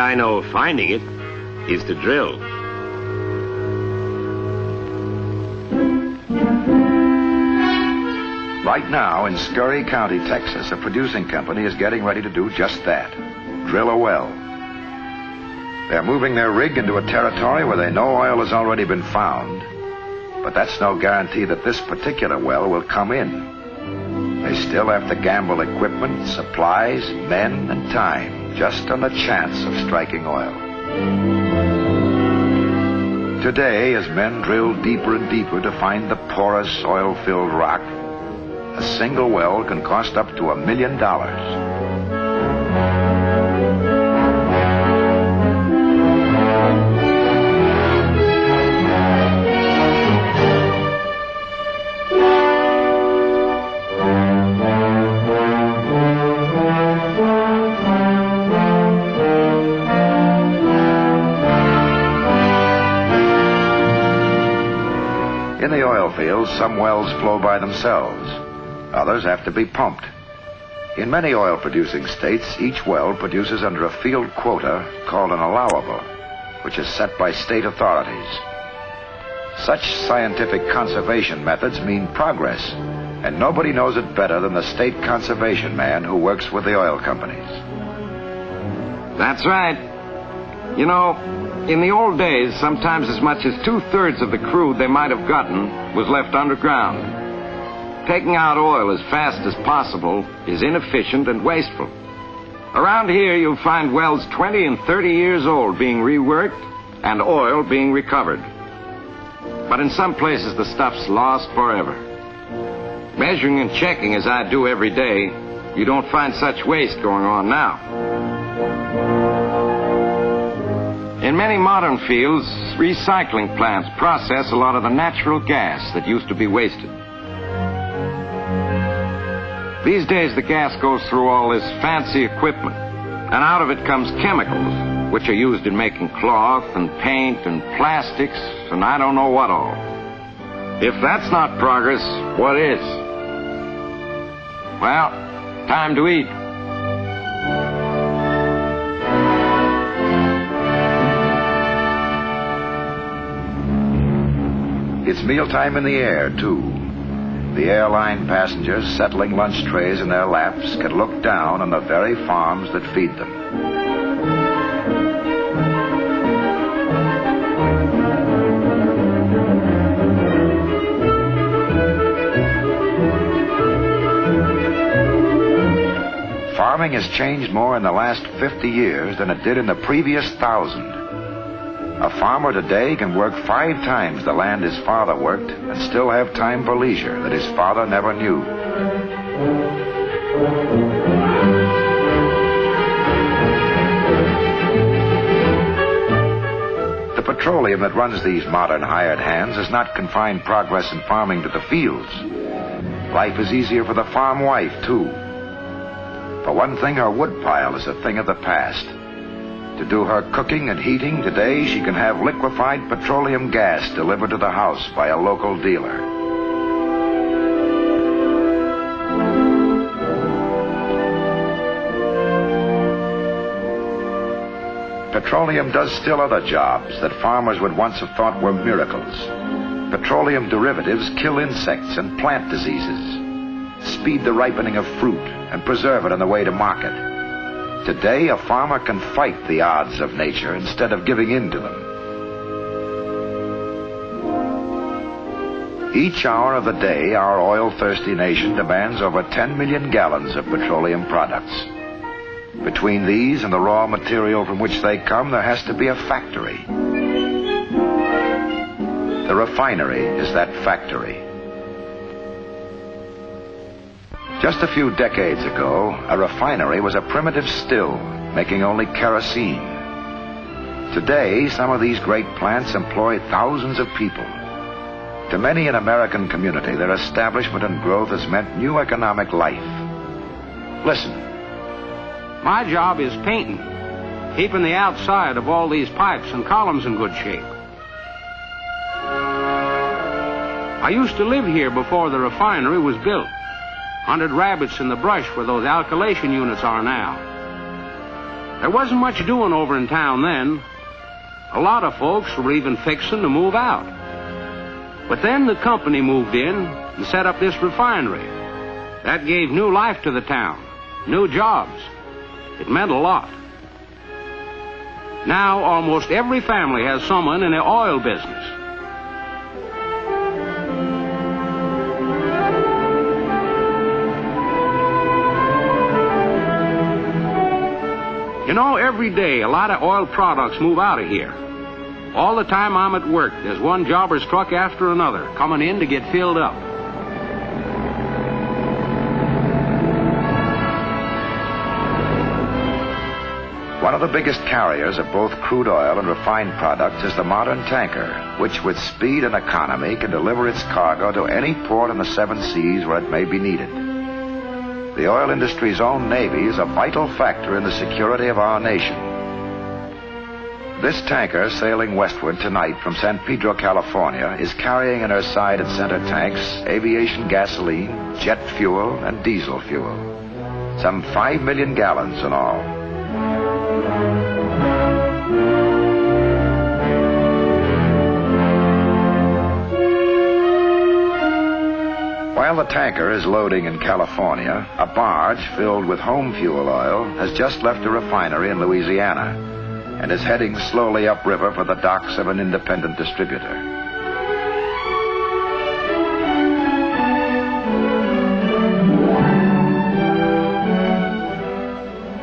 I know finding it is to drill. Right now in Scurry County, Texas, a producing company is getting ready to do just that. Drill a well. They're moving their rig into a territory where they know oil has already been found. But that's no guarantee that this particular well will come in. They still have to gamble equipment, supplies, men, and time just on the chance of striking oil. Today, as men drill deeper and deeper to find the porous, oil-filled rock, a single well can cost up to $1 million. In the oil fields, some wells flow by themselves. Others have to be pumped. In many oil-producing states, each well produces under a field quota called an allowable, which is set by state authorities. Such scientific conservation methods mean progress, and nobody knows it better than the state conservation man who works with the oil companies. That's right. You know, in the old days, sometimes as much as 2/3 of the crude they might have gotten was left underground. Taking out oil as fast as possible is inefficient and wasteful. Around here, you'll find wells 20 and 30 years old being reworked and oil being recovered. But in some places, the stuff's lost forever. Measuring and checking as I do every day, you don't find such waste going on now. In many modern fields, recycling plants process a lot of the natural gas that used to be wasted. These days, the gas goes through all this fancy equipment, and out of it comes chemicals, which are used in making cloth and paint and plastics and I don't know what all. If that's not progress, what is? Well, time to eat. It's mealtime in the air, too. The airline passengers settling lunch trays in their laps can look down on the very farms that feed them. Farming has changed more in the last 50 years than it did in the previous 1,000. A farmer today can work 5 times the land his father worked and still have time for leisure that his father never knew. The petroleum that runs these modern hired hands has not confined progress in farming to the fields. Life is easier for the farm wife, too. For one thing, her woodpile is a thing of the past. To do her cooking and heating today, she can have liquefied petroleum gas delivered to the house by a local dealer. Petroleum does still other jobs that farmers would once have thought were miracles. Petroleum derivatives kill insects and plant diseases, speed the ripening of fruit, and preserve it on the way to market. Today, a farmer can fight the odds of nature instead of giving in to them. Each hour of the day, our oil-thirsty nation demands over 10 million gallons of petroleum products. Between these and the raw material from which they come, there has to be a factory. The refinery is that factory. Just a few decades ago, a refinery was a primitive still, making only kerosene. Today, some of these great plants employ thousands of people. To many an American community, their establishment and growth has meant new economic life. Listen. My job is painting, keeping the outside of all these pipes and columns in good shape. I used to live here before the refinery was built. Hunted rabbits in the brush where those alkylation units are now. There wasn't much doing over in town then. A lot of folks were even fixing to move out. But then the company moved in and set up this refinery. That gave new life to the town, new jobs. It meant a lot. Now almost every family has someone in the oil business. You know, every day a lot of oil products move out of here. All the time I'm at work, there's one jobber's truck after another coming in to get filled up. One of the biggest carriers of both crude oil and refined products is the modern tanker, which with speed and economy can deliver its cargo to any port in the 7 seas where it may be needed. The oil industry's own Navy is a vital factor in the security of our nation. This tanker sailing westward tonight from San Pedro, California, is carrying in her side and center tanks aviation gasoline, jet fuel, and diesel fuel. Some 5 million gallons in all. While the tanker is loading in California, a barge filled with home fuel oil has just left a refinery in Louisiana and is heading slowly upriver for the docks of an independent distributor.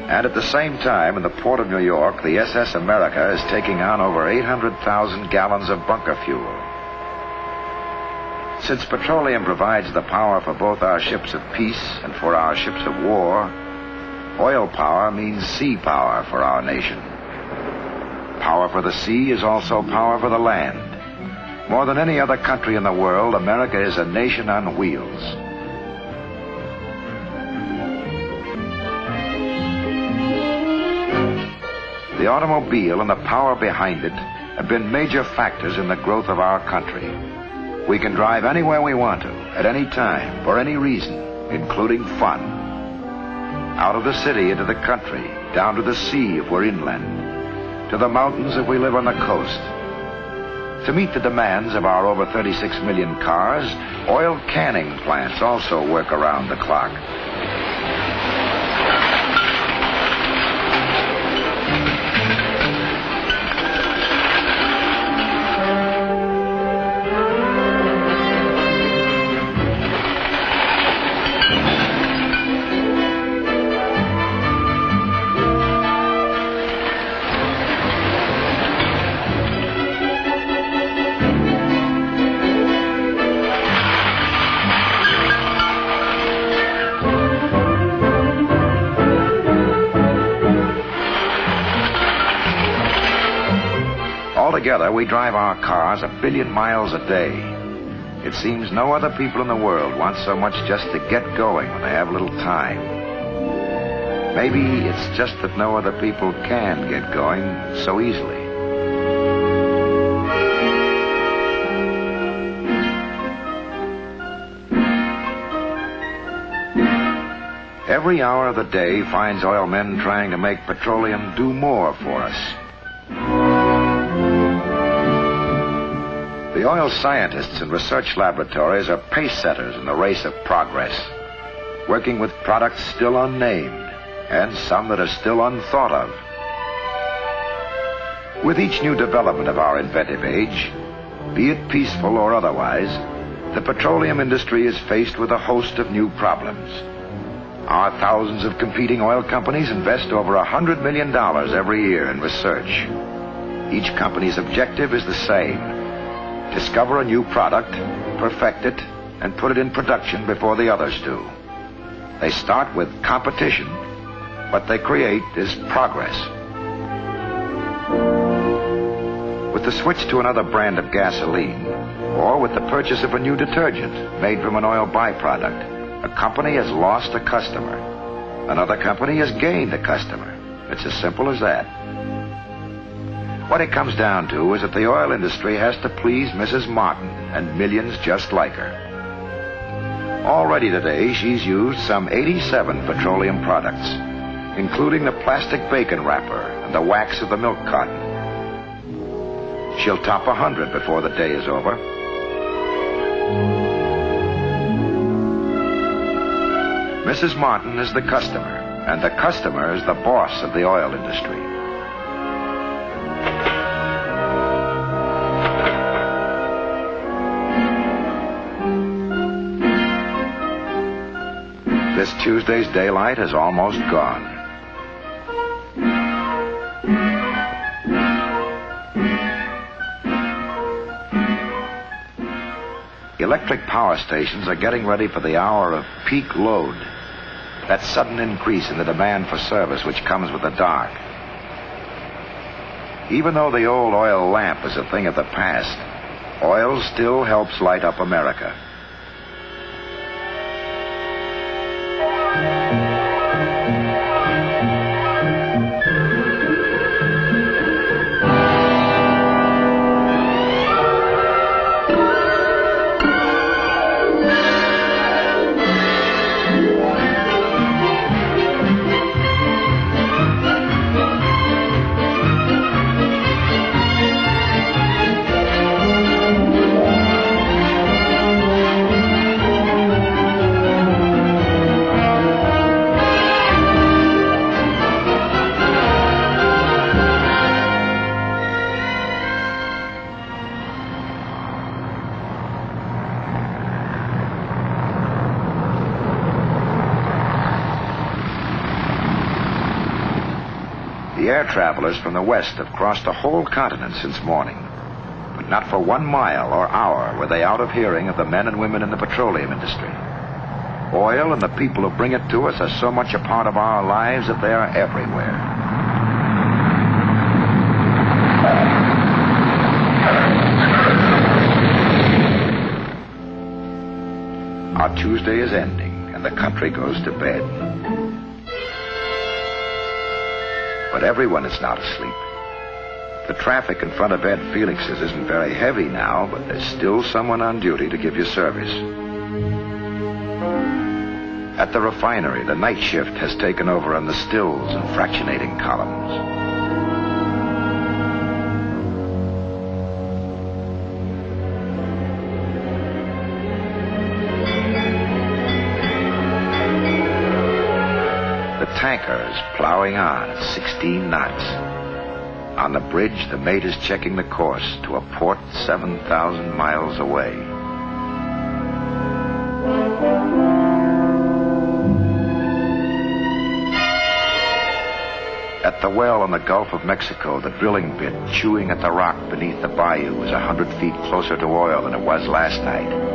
And at the same time, in the port of New York, the SS America is taking on over 800,000 gallons of bunker fuel. Since petroleum provides the power for both our ships of peace and for our ships of war, oil power means sea power for our nation. Power for the sea is also power for the land. More than any other country in the world, America is a nation on wheels. The automobile and the power behind it have been major factors in the growth of our country. We can drive anywhere we want to, at any time, for any reason, including fun. Out of the city into the country, down to the sea if we're inland, to the mountains if we live on the coast. To meet the demands of our over 36 million cars, oil canning plants also work around the clock. Together, we drive our cars 1 billion miles a day. It seems no other people in the world want so much just to get going when they have a little time. Maybe it's just that no other people can get going so easily. Every hour of the day finds oil men trying to make petroleum do more for us. The oil scientists and research laboratories are pace setters in the race of progress, working with products still unnamed and some that are still unthought of. With each new development of our inventive age, be it peaceful or otherwise, the petroleum industry is faced with a host of new problems. Our thousands of competing oil companies invest over $100 million every year in research. Each company's objective is the same: discover a new product, perfect it, and put it in production before the others do. They start with competition. What they create is progress. With the switch to another brand of gasoline, or with the purchase of a new detergent made from an oil byproduct, a company has lost a customer. Another company has gained a customer. It's as simple as that. What it comes down to is that the oil industry has to please Mrs. Martin and millions just like her. Already today, she's used some 87 petroleum products. including the plastic bacon wrapper and the wax of the milk carton. She'll top 100 before the day is over. Mrs. Martin is the customer, and the customer is the boss of the oil industry. This Tuesday's daylight is almost gone. Electric power stations are getting ready for the hour of peak load, that sudden increase in the demand for service which comes with the dark. Even though the old oil lamp is a thing of the past, oil still helps light up America. The air travelers from the west have crossed the whole continent since morning. But not for 1 mile or hour were they out of hearing of the men and women in the petroleum industry. Oil and the people who bring it to us are so much a part of our lives that they are everywhere. Our Tuesday is ending, and the country goes to bed. But everyone is not asleep. The traffic in front of Ed Felix's isn't very heavy now, but there's still someone on duty to give you service. At the refinery, the night shift has taken over on the stills and fractionating columns. Tanker is plowing on at 16 knots. On the bridge, the mate is checking the course to a port 7,000 miles away. At the well in the Gulf of Mexico, the drilling bit chewing at the rock beneath the bayou is 100 feet closer to oil than it was last night.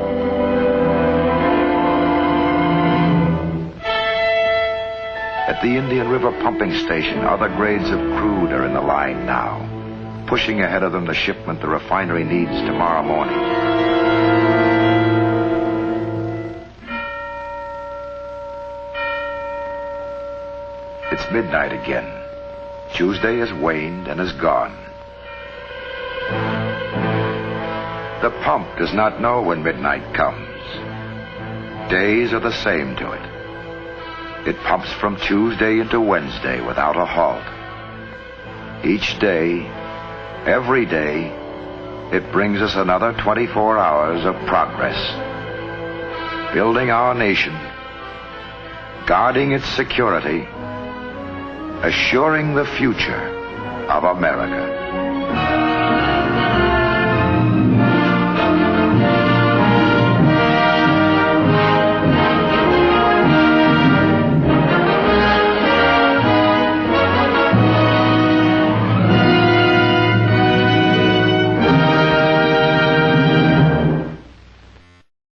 At the Indian River pumping station, other grades of crude are in the line now, pushing ahead of them the shipment the refinery needs tomorrow morning. It's midnight again. Tuesday has waned and is gone. The pump does not know when midnight comes. Days are the same to it. It pumps from Tuesday into Wednesday without a halt. Each day, every day, it brings us another 24 hours of progress. Building our nation, guarding its security, assuring the future of America.